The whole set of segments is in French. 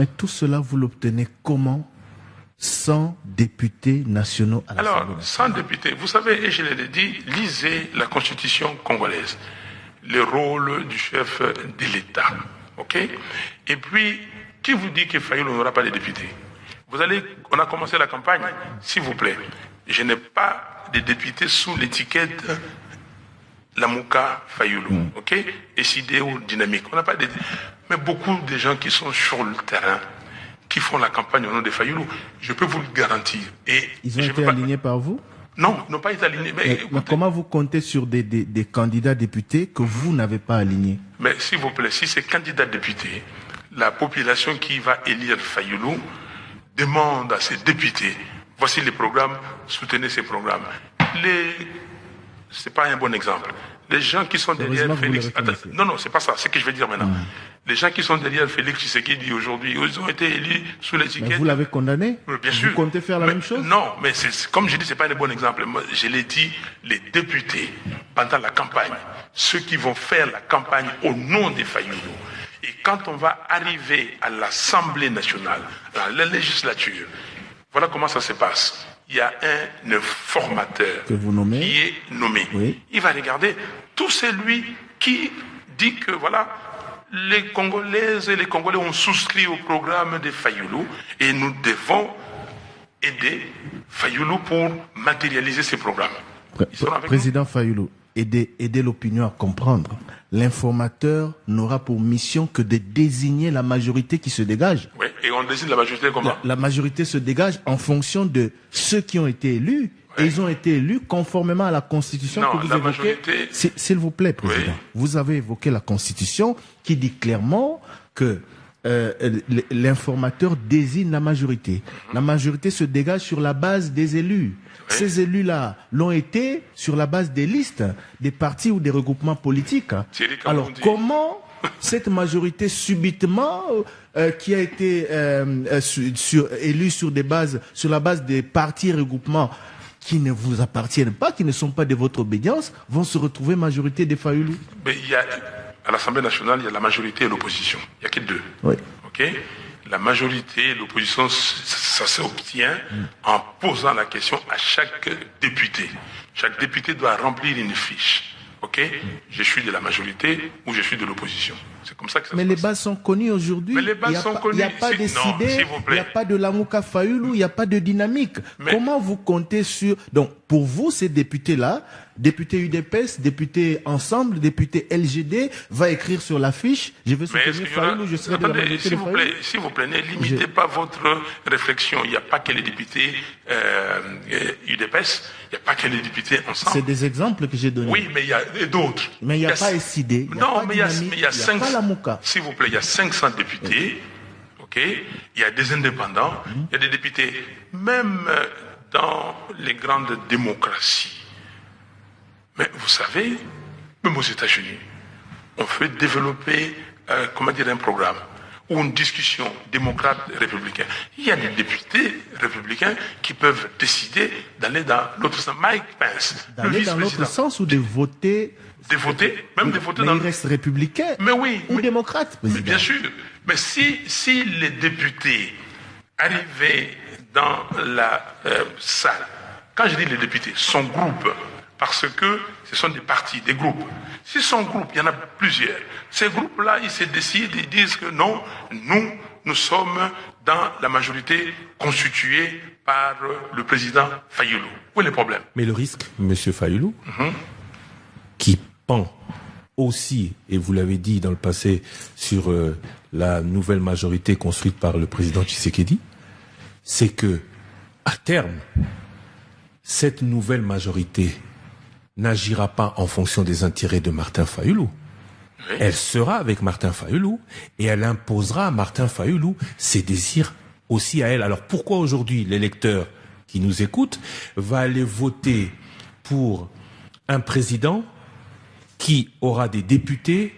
Mais tout cela, vous l'obtenez comment? Sans députés nationaux à l'Assemblée nationale. Alors, sans députés, vous savez, et je l'ai dit, lisez la Constitution congolaise, le rôle du chef de l'État, ok? Et puis, qui vous dit que Fayulu n'aura pas de députés? On a commencé la campagne, s'il vous plaît. Je n'ai pas de députés sous l'étiquette Lamouka Fayulu, ok? Et Sidéo Dynamique. On n'a pas de... Mais beaucoup de gens qui sont sur le terrain, qui font la campagne au nom de Fayulu, je peux vous le garantir. Et ils ont été alignés par vous? Non, ils n'ont pas été alignés. Mais comment vous comptez sur des candidats députés que vous n'avez pas alignés? Mais s'il vous plaît, si ces candidats députés, la population qui va élire Fayulu demande à ces députés, voici les programmes, soutenez ces programmes. C'est pas un bon exemple. Les gens qui sont derrière Félix... Non, c'est pas ça, c'est ce que je vais dire maintenant. Les gens qui sont derrière Félix Tshisekedi aujourd'hui, ils ont été élus sous l'étiquette... Mais vous l'avez condamné? Bien sûr. Vous comptez faire la même chose? Non, mais comme je dis, c'est pas un bon exemple. Moi, je l'ai dit, les députés, pendant la campagne, ceux qui vont faire la campagne au nom des Fayulu. Et quand on va arriver à l'Assemblée nationale, à la législature, voilà comment ça se passe. Il y a un informateur que vous nommez, qui est nommé. Oui. Il va regarder tout celui qui dit que voilà, les Congolaises et les Congolais ont souscrit au programme de Fayulu et nous devons aider Fayulu pour matérialiser ces programmes. Président Fayulu, aider l'opinion à comprendre. L'informateur n'aura pour mission que de désigner la majorité qui se dégage. Oui, et on désigne la majorité comment? La majorité se dégage en fonction de ceux qui ont été élus. Et ils ont été élus conformément à la Constitution que vous évoquez. S'il vous plaît, Président, vous avez évoqué la Constitution qui dit clairement que l'informateur désigne la majorité. La majorité se dégage sur la base des élus. Ces élus-là l'ont été sur la base des listes, des partis ou des regroupements politiques. Alors comment cette majorité subitement qui a été élue sur la base des partis et regroupements qui ne vous appartiennent pas, qui ne sont pas de votre obédience, vont se retrouver majorité des Fayulu? Mais à l'Assemblée nationale, il y a la majorité et l'opposition. Il n'y a que deux. Oui. Ok? La majorité et l'opposition, ça s'obtient en posant la question à chaque député. Chaque député doit remplir une fiche. Ok? Je suis de la majorité ou je suis de l'opposition. C'est comme ça que ça se passe. Mais les bases sont connues aujourd'hui. Mais les bases sont connues. Il n'y a pas de Sidé, il n'y a pas de Lamouka Fayulu, il n'y a pas de dynamique. Comment vous comptez sur... Donc, pour vous, ces députés-là, députés UDPS, députés Ensemble, députés LGD, va écrire sur l'affiche, je vais soutenir Fayulu, je serai de la majorité de Fayulu. S'il vous plaît, ne limitez pas votre réflexion. Il n'y a pas que les députés UDPS, il n'y a pas que les députés Ensemble. C'est des exemples que j'ai donnés. Oui, mais il y a d'autres. Mais il n'y a pas SID, non, mais il y a 500. Lamouka. S'il vous plaît, il y a 500 députés. Ok, il y a des indépendants, il y a des députés, même dans les grandes démocraties. Mais vous savez, même aux États-Unis, on fait développer, un programme ou une discussion démocrate-républicain. Il y a des députés républicains qui peuvent décider d'aller dans l'autre sens. Mike Pence, d'aller dans l'autre sens ou de voter. De voter, même de voter mais il reste républicain ou démocrate, président. Mais bien sûr. Mais si les députés arrivaient dans la salle, quand je dis les députés, son groupe, parce que ce sont des partis, des groupes. Si son groupe, il y en a plusieurs, ces groupes-là, ils se décident, ils disent que non, nous sommes dans la majorité constituée par le président Fayulu. Où est le problème? Mais le risque, monsieur Fayulu, qui pend aussi, et vous l'avez dit dans le passé, sur la nouvelle majorité construite par le président Tshisekedi, c'est que, à terme, cette nouvelle majorité n'agira pas en fonction des intérêts de Martin Fayulu. Oui. Elle sera avec Martin Fayulu et elle imposera à Martin Fayulu ses désirs aussi à elle. Alors pourquoi aujourd'hui l'électeur qui nous écoute va aller voter pour un président qui aura des députés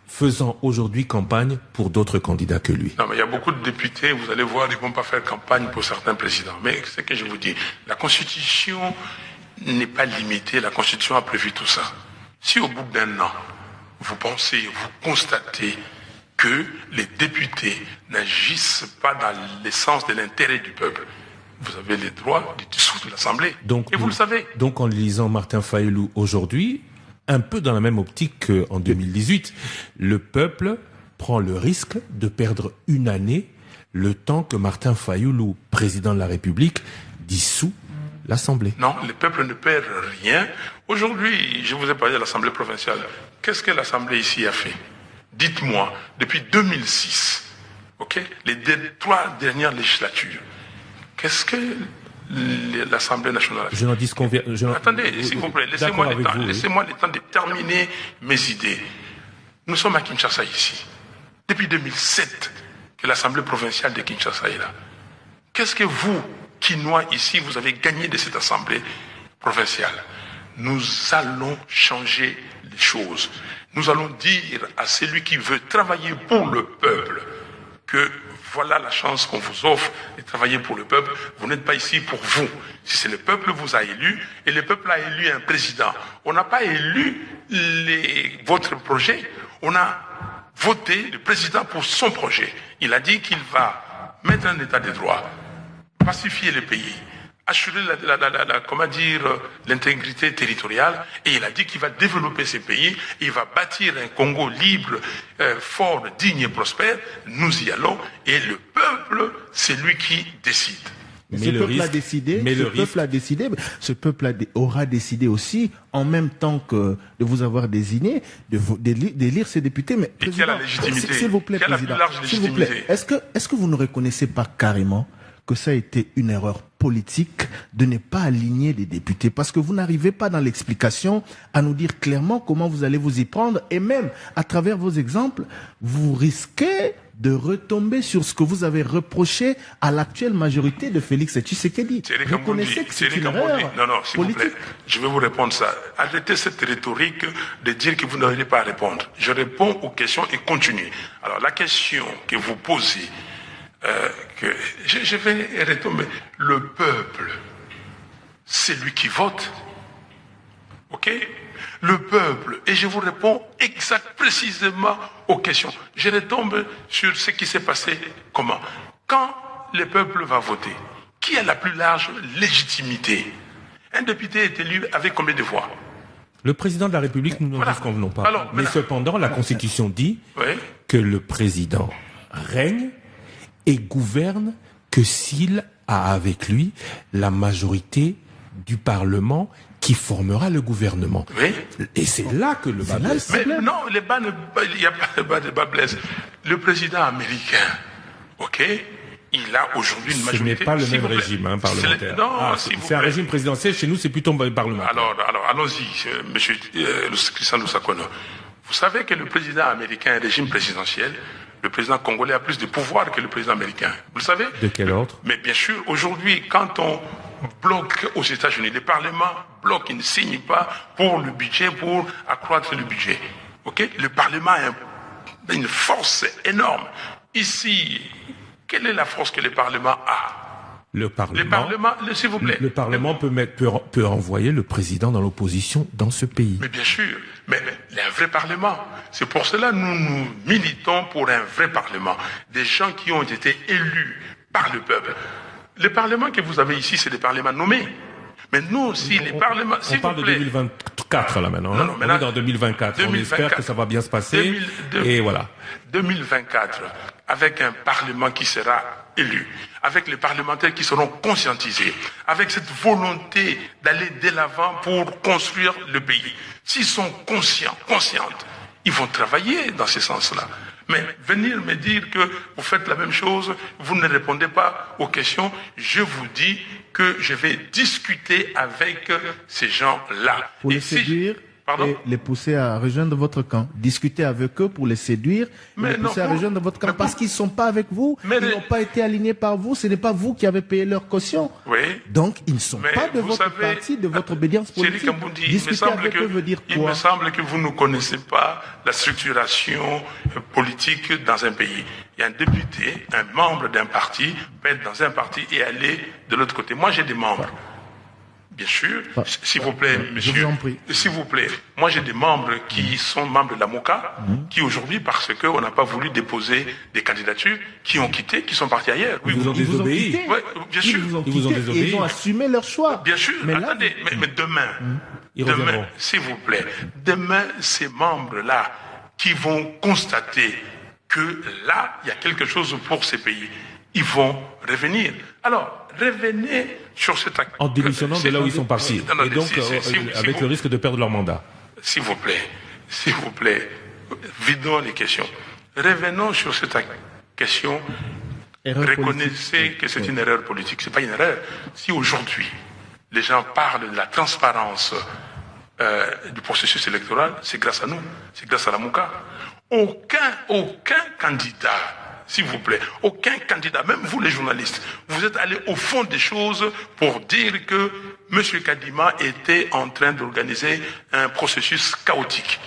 faisant aujourd'hui campagne pour d'autres candidats que lui? Non, mais il y a beaucoup de députés, vous allez voir, ils ne vont pas faire campagne pour certains présidents. Mais c'est ce que je vous dis, la Constitution n'est pas limitée, la Constitution a prévu tout ça. Si au bout d'un an, vous pensez, vous constatez que les députés n'agissent pas dans l'essence de l'intérêt du peuple. Vous avez les droits de dissoudre l'Assemblée. Et vous le savez. Donc en lisant Martin Fayulu aujourd'hui, un peu dans la même optique qu'en 2018, le peuple prend le risque de perdre une année le temps que Martin Fayulu, président de la République, dissout l'Assemblée. Non, le peuple ne perd rien. Aujourd'hui, je vous ai parlé de l'Assemblée provinciale. Qu'est-ce que l'Assemblée ici a fait? Dites-moi, depuis 2006, les 3 dernières législatures, qu'est-ce que l'Assemblée nationale a fait? Je n'en dis qu'on vient. Attendez, s'il vous plaît, laissez-moi le temps de terminer mes idées. Nous sommes à Kinshasa ici. Depuis 2007, que l'Assemblée provinciale de Kinshasa est là. Qu'est-ce que vous, Kinois, ici, vous avez gagné de cette Assemblée provinciale? Nous allons changer les choses. Nous allons dire à celui qui veut travailler pour le peuple que voilà la chance qu'on vous offre de travailler pour le peuple. Vous n'êtes pas ici pour vous. Si c'est le peuple vous a élu, et le peuple a élu un président. On n'a pas élu votre projet. On a voté le président pour son projet. Il a dit qu'il va mettre un état de droit, pacifier le pays, assurer l'intégrité territoriale, et il a dit qu'il va développer ce pays, et il va bâtir un Congo libre, fort, digne et prospère. Nous y allons, et le peuple, c'est lui qui décide. Ce peuple aura décidé aussi, en même temps que de vous avoir désigné, d'élire ses députés. Mais et qui a la légitimité? S'il vous plaît, président, s'il vous plaît, est-ce que vous ne reconnaissez pas carrément que ça a été une erreur politique de ne pas aligner les députés, parce que vous n'arrivez pas dans l'explication à nous dire clairement comment vous allez vous y prendre, et même à travers vos exemples, vous risquez de retomber sur ce que vous avez reproché à l'actuelle majorité de Félix Tshisekedi. Vous reconnaissez que c'est une erreur s'il vous plaît, je vais vous répondre ça. Arrêtez cette rhétorique de dire que vous n'arrivez pas à répondre. Je réponds aux questions et continue. Alors la question que vous posez, je vais retomber. Le peuple, c'est lui qui vote. Le peuple, et je vous réponds précisément aux questions. Je retombe sur ce qui s'est passé. Comment? Quand le peuple va voter, qui a la plus large légitimité? Un député est élu avec combien de voix? Le président de la République, nous n'en disconvenons pas. Mais cependant, la Constitution dit que le président règne et gouverne que s'il a avec lui la majorité du Parlement qui formera le gouvernement. Oui. Et c'est là que le bas blesse. Mais non, il n'y a pas de bas blesse. Le président américain, il a aujourd'hui une majorité. Ce n'est pas le même régime parlementaire. C'est un régime présidentiel. Chez nous, c'est plutôt parlementaire. Alors, allons-y, monsieur Christian Lusakono. Vous savez que le président américain est un régime présidentiel. Le président congolais a plus de pouvoir que le président américain. Vous le savez? De quel ordre? Mais bien sûr, aujourd'hui, quand on bloque aux États-Unis, le Parlement bloque, il ne signe pas pour le budget, pour accroître le budget. Le Parlement a une force énorme. Ici, quelle est la force que le Parlement a? Le Parlement, s'il vous plaît. Le Parlement peut envoyer le président dans l'opposition dans ce pays. Mais bien sûr, mais il y a un vrai Parlement. C'est pour cela que nous militons pour un vrai Parlement. Des gens qui ont été élus par le peuple. Le Parlement que vous avez ici, c'est des parlements nommés. Mais nous aussi, les parlements... On parle de 2024 là maintenant. Non, on est dans 2024. On espère que ça va bien se passer. Et voilà. 2024, avec un Parlement qui sera élu, avec les parlementaires qui seront conscientisés, avec cette volonté d'aller de l'avant pour construire le pays. S'ils sont conscientes, ils vont travailler dans ce sens-là. Mais venir me dire que vous faites la même chose, vous ne répondez pas aux questions, je vous dis que je vais discuter avec ces gens-là. Pour les séduire et les pousser à rejoindre votre camp. Discuter avec eux pour les séduire et les pousser à rejoindre votre camp. Parce qu'ils ne sont pas avec vous, ils n'ont pas été alignés par vous, ce n'est pas vous qui avez payé leur caution. Oui. Donc, ils ne sont pas de votre parti, de votre obédience politique. Discuter avec eux veut dire quoi? Il me semble que vous ne connaissez pas la structuration politique dans un pays. Il y a un député, un membre d'un parti, peut être dans un parti et aller de l'autre côté. Moi, j'ai des membres. Bien sûr. S'il vous plaît, monsieur. Je vous en prie. S'il vous plaît. Moi, j'ai des membres qui sont membres de la MOCA, qui aujourd'hui, parce qu'on n'a pas voulu déposer des candidatures, qui ont quitté, qui sont partis ailleurs. Oui, ils vous ont désobéi. Ouais, bien sûr. Ils vous ont désobéi. Ils ont assumé leur choix. Bien sûr. Mais attendez, mais demain, s'il vous plaît, demain, ces membres-là qui vont constater que là, il y a quelque chose pour ces pays, ils vont revenir. Alors, revenez sur cet acte. En démissionnant de là où ils sont partis. Et donc, avec le risque de perdre leur mandat. S'il vous plaît, vidons les questions. Revenons sur cette question. Reconnaissez que c'est une erreur politique. C'est pas une erreur. Si aujourd'hui, les gens parlent de la transparence du processus électoral, c'est grâce à nous. C'est grâce à la MOCA. Aucun candidat, s'il vous plaît, aucun candidat, même vous les journalistes, vous êtes allés au fond des choses pour dire que M. Kadima était en train d'organiser un processus chaotique.